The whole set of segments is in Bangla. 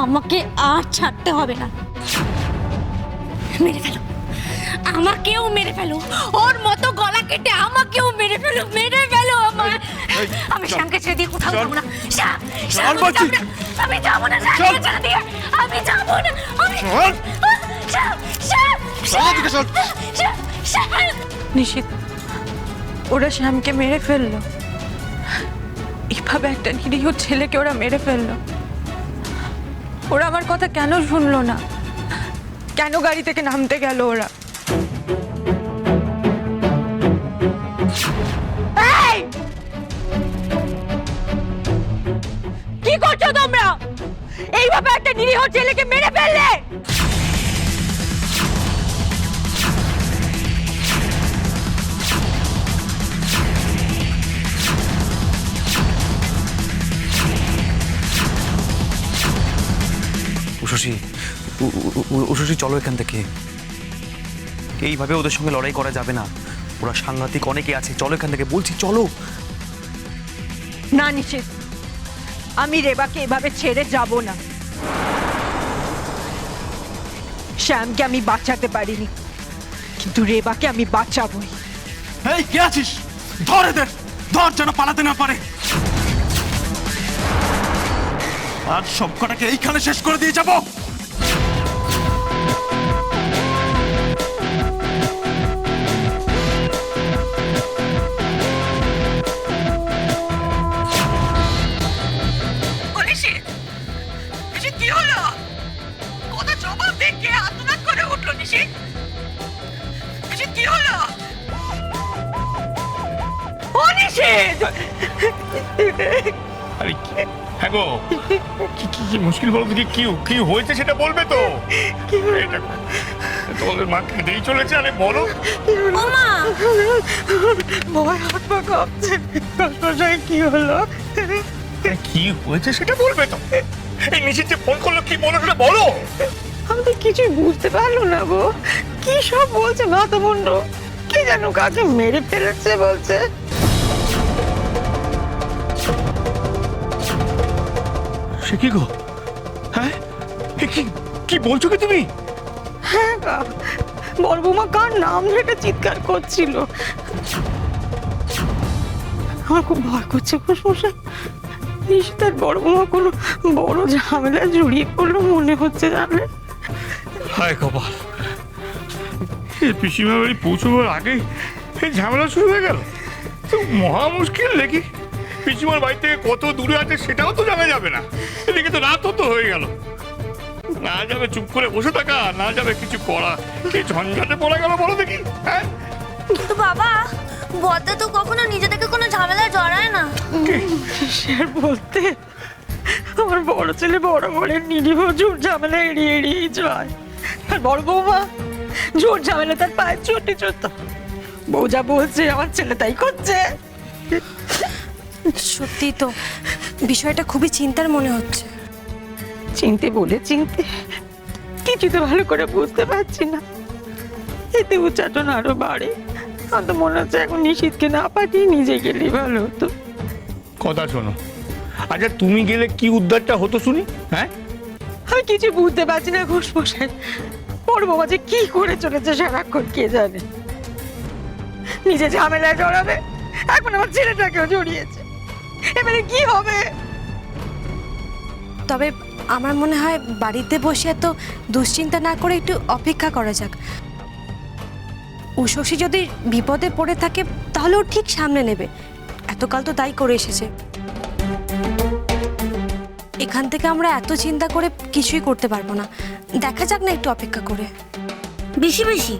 আমাকে আর ছাড়তে হবে না। মেরে ফেলো, আমাকেও মেরে ফেলো, ওর মতো গলা কেটে আমাকেও মেরে ফেলো, মেরে ফেলো আমার। আমি শ্যামকে ছেড়ে দিয়ে কোথাও যাবো না। শ্যাম, শ্যাম, আমি যাবো না, শ্যামকে ছেড়ে দিয়ে আমি যাবো না। শ্যাম, শ্যাম, শ্যাম, শ্যাম। নিশিত, ওরা শ্যামকে মেরে ফেললো। এইভাবে একটা নিরীহ ছেলেকে ওরা মেরে ফেললো। ওরা আমার কথা কেন শুনলো না? কেন গাড়ি থেকে নামতে গেল ওরা? এই! কি করছো তোমরা? এইভাবে একটা নিরীহ ছেলেকে মেরে ফেললে? উষসী, উষসী চলো এখান থেকে। এইভাবে ওদের সঙ্গে লড়াই করা যাবে না। ওরা সাংঘাতিক অনেকে আছে, চলো এখান থেকে, বলছি চলো। না নিশিত, আমি রেবাকে এভাবে ছেড়ে যাব না। শ্যামকে আমি বাঁচাতে পারিনি, কিন্তু রেবাকে আমি বাঁচাবই। এই কে আছিস? ধর এদের, ধর যেন পালাতে না পারে। আর সব কটাকে এইখানে শেষ করে দিয়ে যাবো। কি হলো? কথা জবাব দে, কে আতঙ্ক করে উঠলো? নিশিত, কি হলো? ও নিশিত! আরে হ্যাঁ গো, কি মুশকিল বলো দেখি, কি হয়েছে সেটা বলবে তো। এটা তোমাদের মা কেঁদেই চলেছে, আরে বলো। ভয় হাত পা কাঁপছে। কি হলো? কি হয়েছে সেটা বলবে তো। এই নিশিত যে ফোন করলো, কি বলো সেটা বলো। আমি তো কিছুই বুঝতে পারলো না গো। কি সব বলছে মাথা মুন্ডু, কে যেন কাকে মেরে ফেলেছে বলছে। সে কি গো? হ্যাঁ, কি বলছো কি তুমি? হ্যাঁ, বড় বৌমা কার নাম ধরে চিৎকার করছিল। আমার খুব ভয় করছে খুশমশাই। নিশ্চিত বড় বৌমা কোনো বড় ঝামেলা জড়িয়ে পড়লো মনে হচ্ছে, জানলে। হায় কপাল, এই পিসিমা বাড়ি পৌঁছবার আগে এই ঝামেলা শুরু হয়ে গেল। তো মহা মুশকিল দেখি। পিসিমার বাড়ি থেকে কত দূরে আছে সেটাও তো জানা যাবে না। এদিকে তো রাত তো হয়ে গেল। না যাবে চুপ করে বসে থাকা, না যাবে কিছু করা। কি ঝঞ্ঝাটে পড়ে গেল বলো দেখি। হ্যাঁ, কিন্তু বাবা, বদ্দা তো কখনো নিজে থেকে কোনো ঝামেলায় জড়ায় না। সে আর বলতে, আমার বড় ছেলে বড় বড়ের নিরীহ ঝুট ঝামেলা এড়িয়ে এড়িয়েই যায়। আর বড় বৌমা ঝুট ঝামেলা তার পায়ে চটে চড়ত। বউ যা বলছে আমার ছেলে তাই করছে। সত্যি তো বিষয়টা খুবই চিন্তার মনে হচ্ছে। চিনতে বলে চিনতে কিছু তো ভালো করে বুঝতে পারছি না। এতে উচ্চাটন আরো বাড়ে। আমার তো মনে হচ্ছে এখন নিশিতকে না পাঠিয়ে নিজে গেলেই ভালো হতো। কথা শোনো, আচ্ছা তুমি গেলে কি উদ্ধারটা হতো শুনি। হ্যাঁ, আমি কিছু বুঝতে পারছি না ঘোষমশাই। বড় বাবা যে কি করে চলেছে সারাক্ষণ কে জানে। নিজে ঝামেলায় জড়াবে, এখন আমার ছেলেটাকেও জড়িয়েছে। এবারে কি হবে? তবে আমার মনে হয় বাড়িতে বসে এত দুশ্চিন্তা না করে একটু অপেক্ষা করা যাক। উষসী যদি বিপদে পড়ে থাকে তাহলে ও ঠিক সামনে নেবে। এতকাল তো তাই করে এসেছে। এখান থেকে আমরা এত চিন্তা করে কিছুই করতে পারবো না। দেখা যাক না একটু অপেক্ষা করে। বেশি বেশি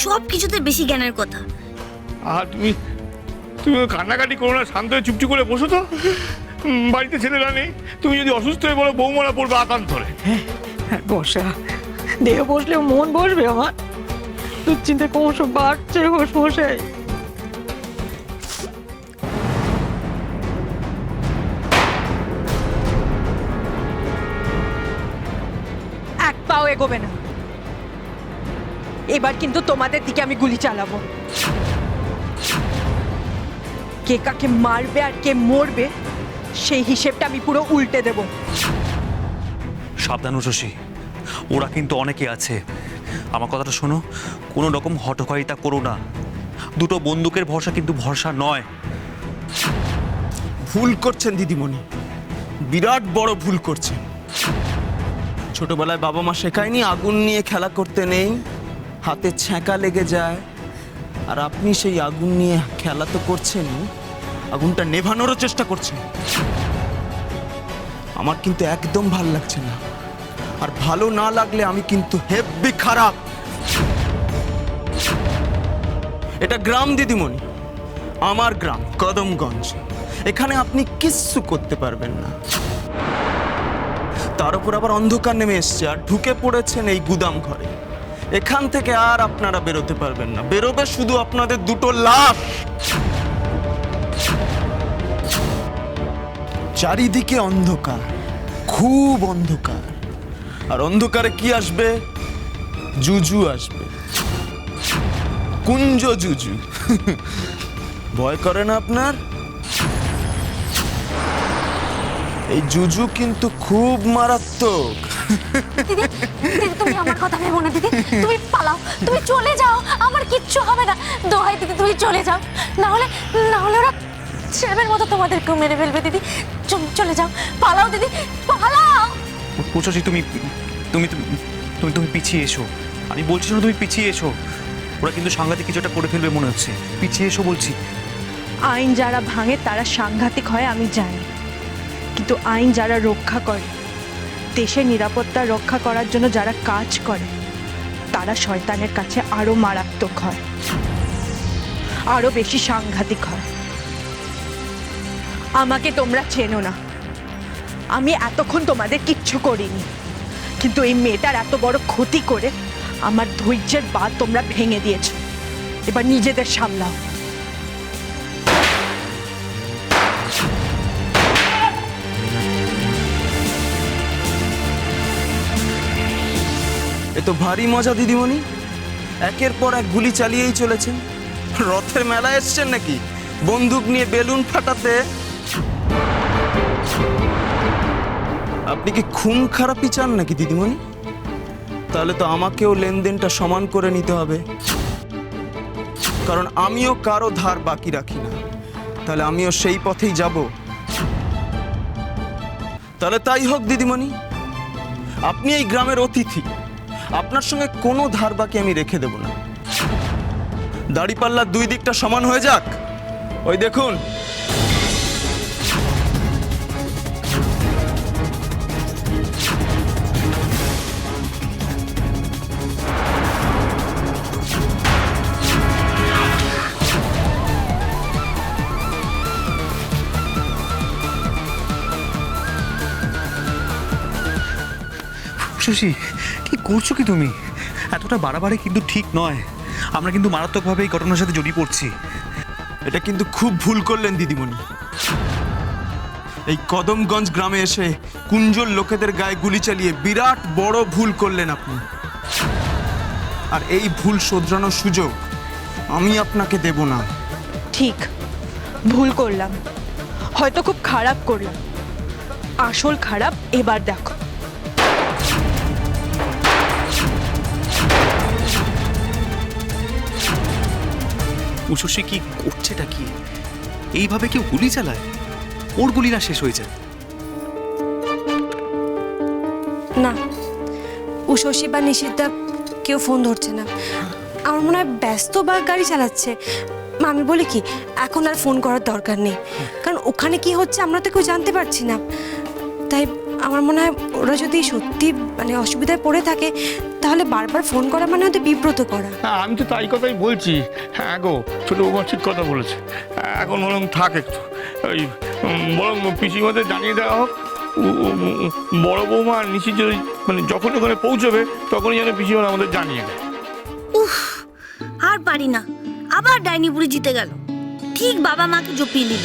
সব কিছুতে বেশি জ্ঞানের কথা। আর তুমি কান্নাকাটি করো না, শান্ত হয়ে চুপচুপ করে বসো তো। বাড়িতে ছেলেরা নেই, তুমি যদি অসুস্থ হয়ে বলো বৌমারা পড়বে আকান্তরে। বসা দেহ বসলেও মন বসবে আমার। দুশ্চিন্তা ক্রমশ বাড়ছে ঘোষমশাই। এক পাও এগোবে না। এবার কিন্তু তোমাদের দিকে আমি গুলি চালাবো। কে কাকে মারবে আর কে মরবে সেই হিসেবটা আমি পুরো উল্টে দেব। সাবধান শশী, ওরা কিন্তু অনেকে আছে। আমার কথাটা শোনো, কোনো রকম হঠকারিতা করো না। দুটো বন্দুকের ভরসা কিন্তু ভরসা নয়। ভুল করছেন দিদিমণি, বিরাট বড় ভুল করছেন। ছোটবেলায় বাবা মা শেখায়নি আগুন নিয়ে খেলা করতে নেই, হাতে ছ্যাঁকা লেগে যায়। আর আপনি সেই আগুন নিয়ে খেলা তো করছেন, আগুনটা নেভানোরও চেষ্টা করছেন। আমার কিন্তু একদম ভাল লাগছে না, আর ভালো না লাগলে আমি কিন্তু হেব্বি খারাপ। এটা গ্রাম দিদিমণি, আমার গ্রাম কদমগঞ্জ। এখানে আপনি কিচ্ছু করতে পারবেন না। তার উপর আবার অন্ধকার নেমে এসছে, আর ঢুকে পড়েছেন এই গুদাম ঘরে। এখান থেকে আর আপনারা বেরোতে পারবেন না, বেরোবে শুধু আপনাদের দুটো লাশ। চারিদিকে অন্ধকার, খুব অন্ধকার। আর অন্ধকারে কি আসবে? জুজু আসবে, কুঞ্জ জুজু। ভয় করে না আপনার? এই জুজু কিন্তু খুব মারাত্মক। দিদি, দিদি তুমি আমার কথা ভেবো না দিদি, তুমি পালাও, তুমি চলে যাও, আমার কিচ্ছু হবে না। দোহাই দিদি তুমি চলে যাও, না হলে ওরা ছেলের মতো তোমাদেরকেও মেরে ফেলবে। দিদি চলে যাও, পালাও দিদি, পালাও। শশী, তুমি তুমি তুমি তুমি পিছিয়ে এসো। আমি বলছি না, তুমি পিছিয়ে এসো। ওরা কিন্তু সাংঘাতিক কিছু একটা করে ফেলবে মনে হচ্ছে। পিছিয়ে এসো বলছি। আইন যারা ভাঙে তারা সাংঘাতিক হয় আমি জানি, কিন্তু আইন যারা রক্ষা করে, দেশের নিরাপত্তা রক্ষা করার জন্য যারা কাজ করে, তারা শয়তানের কাছে আরো মারাত্মক হয়, আরো বেশি সাংঘাতিক হয়। আমাকে তোমরা চেনো না, আমি এতক্ষণ তোমাদের কিচ্ছু করিনি, কিন্তু এই মেয়েটার এত বড় ক্ষতি করে আমার ধৈর্যের বাঁধ তোমরা ভেঙে দিয়েছো। এবার নিজেদের সামলাও। এ তো ভারী মজা দিদিমণি, একের পর এক গুলি চালিয়েই চলেছেন। রথের মেলা এসছেন নাকি বন্দুক নিয়ে বেলুন ফাটাতে? আপনি কি খুন খারাপই চান নাকি দিদিমণি? তাহলে তো আমাকেও লেনদেনটা সমান করে নিতে হবে, কারণ আমিও কারো ধার বাকি রাখি না। তাহলে আমিও সেই পথেই যাব। তাহলে তাই হোক দিদিমণি, আপনি এই গ্রামের অতিথি, আপনার সঙ্গে কোনো ধার বাকি আমি রেখে দেব না। দাড়িপাল্লার দুই দিকটা সমান হয়ে যাক। ওই দেখুন, শশী, কি করছো কি তুমি? এতটা বাড়াবাড়ি কিন্তু ঠিক নয়। আমরা কিন্তু মারাত্মকভাবে এই ঘটনার সাথে জড়িয়ে পড়ছি। এটা কিন্তু খুব ভুল করলেন দিদিমণি। এই কদমগঞ্জ গ্রামে এসে কুঞ্জর লোকেদের গায়ে গুলি চালিয়ে বিরাট বড় ভুল করলেন আপনি। আর এই ভুল শোধরানোর সুযোগ আমি আপনাকে দেব না। ঠিক, ভুল করলাম, হয়তো খুব খারাপ করলাম। আসল খারাপ এবার দেখো। শশী কি করছেটা কি? এইভাবে কেউ গুলি চালায়? ওর গুলি না শেষ হয়ে যায়? না, উষসী বা নিষিদ্ধা কেউ ফোন ধরছে না। আমার মনে হয় ব্যস্ত বা গাড়ি চালাচ্ছে। আমি বলি কি, এখন আর ফোন করার দরকার নেই, কারণ ওখানে কি হচ্ছে আমরা তো কেউ জানতে পারছি না। তাই আমার মনে হয় ওরা যদি সত্যি মানে অসুবিধায় পড়ে থাকে, তাহলে বারবার ফোন করা মানে ওদের বিব্রত করা। হ্যাঁ, আমি তো তাই কথাই বলছি। হ্যাঁ গো, ছোটো বৌমা ঠিক কথা বলেছে। এখন বরং থাক একটু, ওই বরং পিসিমাদের জানিয়ে দেওয়া হোক। বড় বৌমা আর নিশি যদি মানে যখন ওখানে পৌঁছবে তখনই যেন পিসিমারা আমাদের জানিয়ে দেয়। উফ, আর পারি না, আবার ডাইনি বুড়ি জিতে গেল, ঠিক বাবা মাকে জপিয়ে নিল।